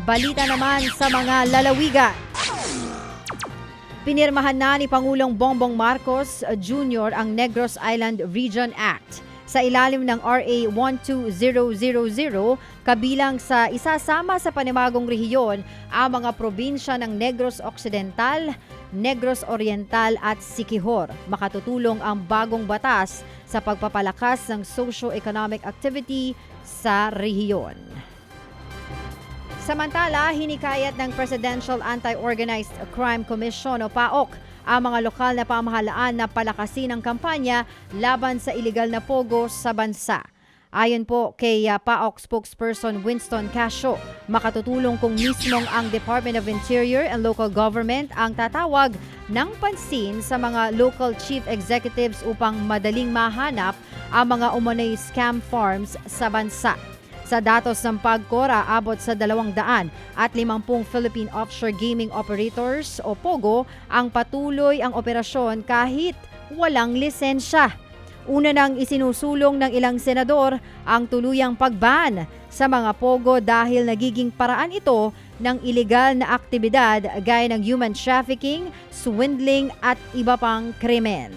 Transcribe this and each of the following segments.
Balita naman sa mga lalawigan. Pinirmahan na ni Pangulong Bongbong Marcos Jr. ang Negros Island Region Act. Sa ilalim ng RA 12000, kabilang sa isasama sa panibagong rehiyon ang mga probinsya ng Negros Occidental, Negros Oriental at Siquijor. Makatutulong ang bagong batas sa pagpapalakas ng socio-economic activity sa rehiyon. Samantala, hinikayat ng Presidential Anti-Organized Crime Commission o PAOK ang mga lokal na pamahalaan na palakasin ang kampanya laban sa iligal na pogo sa bansa. Ayon po kay PAOK spokesperson Winston Casio, makatutulong kung mismong ang Department of Interior and Local Government ang tatawag ng pansin sa mga local chief executives upang madaling mahanap ang mga umunay scam farms sa bansa. Sa datos ng PAGCOR, aabot sa 250 Philippine Offshore Gaming Operators o POGO ang patuloy ang operasyon kahit walang lisensya. Una nang isinusulong ng ilang senador ang tuluyang pagban sa mga POGO dahil nagiging paraan ito ng ilegal na aktibidad gaya ng human trafficking, swindling at iba pang krimen.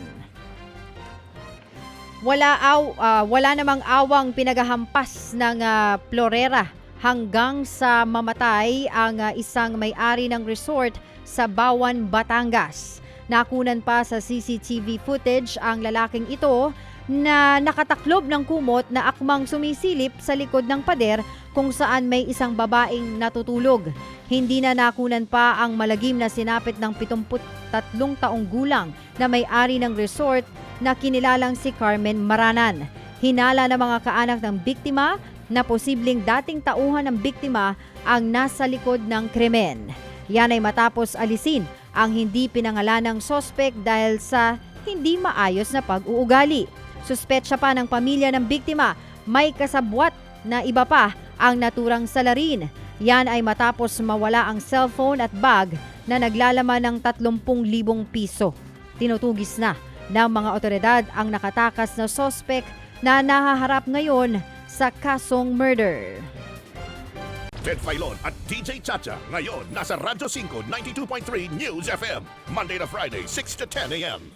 Wala namang awang pinagahampas ng Florera hanggang sa mamatay ang isang may-ari ng resort sa Bawan, Batangas. Nakunan pa sa CCTV footage ang lalaking ito na nakataklob ng kumot na akmang sumisilip sa likod ng pader kung saan may isang babaeng natutulog. Hindi na nakunan pa ang malagim na sinapit ng 73 taong gulang na may-ari ng resort na kinilalang si Carmen Maranan. Hinala ng mga kaanak ng biktima na posibleng dating tauhan ng biktima ang nasa likod ng krimen. Yan ay matapos alisin ang hindi pinangalanang sospek dahil sa hindi maayos na pag-uugali. Suspetsya pa ng pamilya ng biktima, may kasabwat na iba pa ang naturang salarin. Yan ay matapos mawala ang cellphone at bag na naglalaman ng 30,000 piso. Tinutugis na ng mga otoridad ang nakatakas na sospek na nahaharap ngayon sa kasong murder. Ted Filon at DJ Chacha ngayon nasa Radyo 5 92.3 News FM Monday to Friday 6 to 10 a.m.